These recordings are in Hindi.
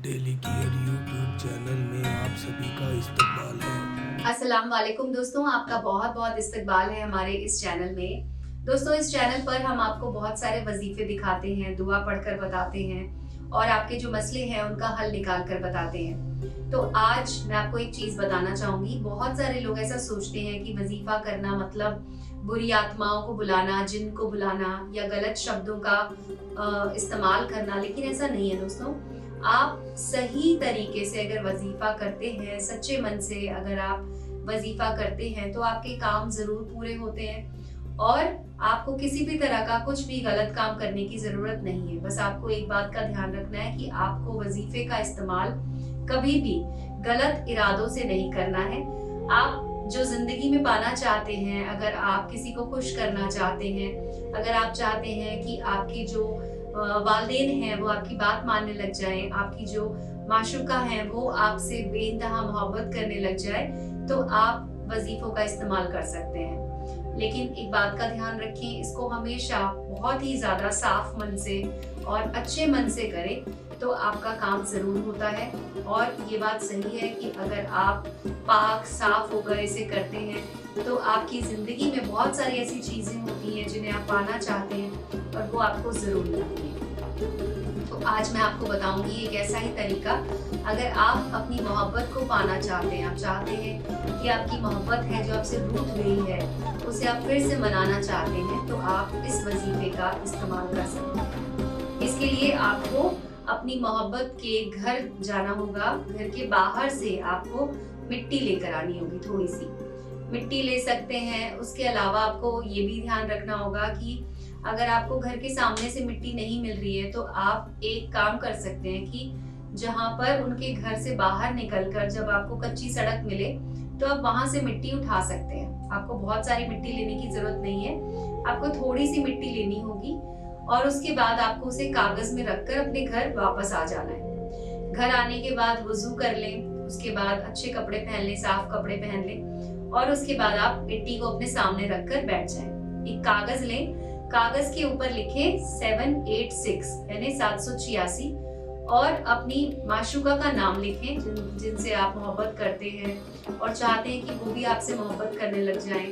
डेली केयर यूट्यूब चैनल में आप सभी का इस्तकबाल है। अस्सलाम वालेकुम दोस्तों, आपका बहुत बहुत इस्तकबाल है हमारे इस चैनल में। दोस्तों, इस चैनल पर हम आपको बहुत सारे वजीफे दिखाते हैं, दुआ पढ़कर बताते हैं और आपके जो मसले हैं उनका हल निकाल कर बताते हैं। तो आज मैं आपको एक चीज बताना चाहूंगी। बहुत सारे लोग ऐसा सोचते हैं कि वजीफा करना मतलब बुरी आत्माओं को बुलाना, जिन को बुलाना या गलत शब्दों का इस्तेमाल करना, लेकिन ऐसा नहीं है दोस्तों। आप सही तरीके से अगर वजीफा करते हैं, सच्चे मन से अगर आप वजीफा करते हैं तो आपके काम जरूर पूरे होते हैं और आपको किसी भी तरह का कुछ भी गलत काम करने की जरूरत नहीं है। बस आपको एक बात का ध्यान रखना है कि आपको वजीफे का इस्तेमाल कभी भी गलत इरादों से नहीं करना है। आप जो जिंदगी में पाना चाहते हैं, अगर आप किसी को खुश करना चाहते हैं, अगर आप चाहते हैं कि आपकी जो वालिदैन हैं वो आपकी बात मानने लग जाएं, आपकी जो माशूका हैं वो आपसे बेइंतहा मोहब्बत करने लग जाए, तो आप वजीफों का इस्तेमाल कर सकते हैं। लेकिन एक बात का ध्यान रखें, इसको हमेशा बहुत ही ज्यादा साफ मन से और अच्छे मन से करें तो आपका काम जरूर होता है। और ये बात सही है कि अगर आप पाक साफ होकर इसे करते हैं तो आपकी जिंदगी में बहुत सारी ऐसी चीजें होती हैं जिन्हें आप पाना चाहते हैं और वो आपको जरूर मिलती है। तो आज मैं आपको बताऊंगी एक ऐसा ही तरीका। अगर आप अपनी मोहब्बत को पाना चाहते हैं, आप चाहते हैं कि आपकी मोहब्बत है जो आपसे रूठ गई है उसे आप फिर से मनाना चाहते हैं, तो आप इस वजीफे का इस्तेमाल कर सकते हैं। इसके लिए आपको अपनी मोहब्बत के घर जाना होगा। घर के बाहर से आपको मिट्टी लेकर आनी होगी, थोड़ी सी मिट्टी ले सकते हैं। उसके अलावा आपको ये भी ध्यान रखना होगा कि अगर आपको घर के सामने से मिट्टी नहीं मिल रही है तो आप एक काम कर सकते हैं कि जहां पर उनके घर से बाहर निकलकर जब आपको कच्ची सड़क मिले तो आप वहां से मिट्टी उठा सकते हैं। आपको बहुत सारी मिट्टी लेने की जरूरत नहीं है, आपको थोड़ी सी मिट्टी लेनी होगी और उसके बाद आपको उसे कागज में रखकर अपने घर वापस आ जाना है। घर आने के बाद वुजू कर लें, उसके बाद अच्छे कपड़े पहन लें, साफ कपड़े पहन लें और उसके बाद आप मिट्टी को अपने सामने रखकर बैठ जाएं। एक कागज लें, कागज के ऊपर लिखें 786 यानी 786 और अपनी माशूका का नाम लिखें जिनसे आप मोहब्बत करते हैं और चाहते हैं कि वो भी आपसे मोहब्बत करने लग जाएं।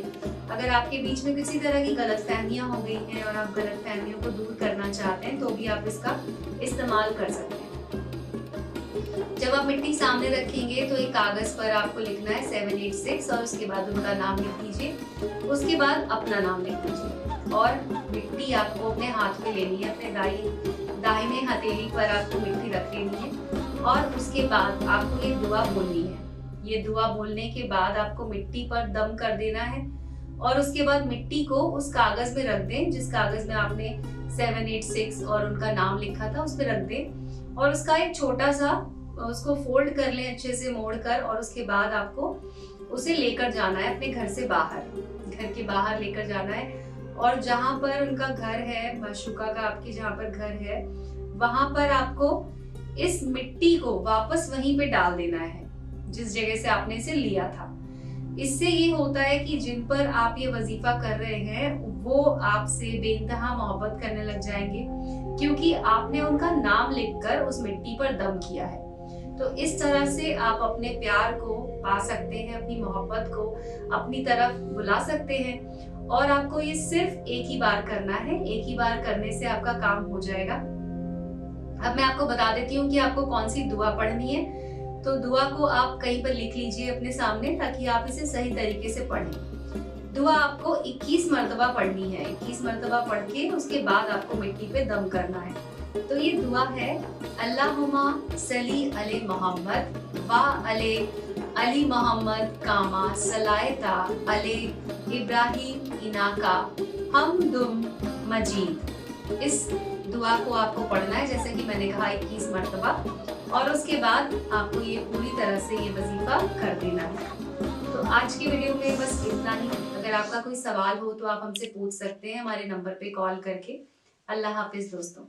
अगर आपके बीच में किसी तरह की गलतफहमियां हो गई हैं और आप गलतफहमियों को दूर करना चाहते हैं तो भी आप इसका इस्तेमाल कर सकते हैं। जब आप मिट्टी सामने रखेंगे तो एक कागज पर आपको लिखना है 786 और उसके बाद उनका नाम लिख दीजिए। उसके बाद अपना नाम लिख दीजिए और मिट्टी आपको अपने हाथ में लेनी है, अपने दाहिने हथेली पर आपको मिट्टी रख लेनी है और उसके बाद आपको ये दुआ बोलनी है। ये दुआ बोलने के बाद आपको मिट्टी पर दम कर देना है और उसके बाद मिट्टी को उस कागज में रख दें जिस कागज में आपने 786 और उनका नाम लिखा था, उस पर रख दें और उसका एक छोटा सा उसको फोल्ड कर लें अच्छे से मोड़ कर और उसके बाद आपको उसे लेकर जाना है अपने घर से बाहर, घर के बाहर लेकर जाना है और जहां पर उनका घर है, माशूका का आपकी जहां पर घर है, वहां पर आपको इस मिट्टी को वापस वहीं पे डाल देना है जिस जगह से आपने इसे लिया था। इससे ये होता है कि जिन पर आप ये वजीफा कर रहे हैं वो आपसे बेइंतहा मोहब्बत करने लग जाएंगे क्योंकि आपने उनका नाम लिखकर उस मिट्टी पर दम किया है। तो इस तरह से आप अपने प्यार को पा सकते हैं, अपनी मोहब्बत को अपनी तरफ बुला सकते हैं और आपको ये सिर्फ एक ही बार करना है। एक ही बार करने से आपका काम हो जाएगा। अब मैं आपको बता देती हूँ कि आपको कौन सी दुआ पढ़नी है। तो दुआ को आप कहीं पर लिख लीजिए अपने सामने ताकि आप इसे सही तरीके से पढ़ें। दुआ आपको 21 मरतबा पढ़नी है। 21 मरतबा पढ़ के उसके बाद आपको मिट्टी पे दम करना है। तो ये दुआ है, अल्लाहुम्मा सल्ली अले मोहम्मद वा अले अली मोहम्मद कामा सलायता अले इब्राहिम इनाका हमदुम मजीद। इस दुआ को आपको पढ़ना है जैसे कि मैंने कहा 21 मरतबा और उसके बाद आपको ये पूरी तरह से ये वजीफा कर देना है। तो आज की वीडियो में बस इतना ही। अगर आपका कोई सवाल हो तो आप हमसे पूछ सकते हैं हमारे नंबर पे कॉल करके। अल्लाह हाफिज दोस्तों।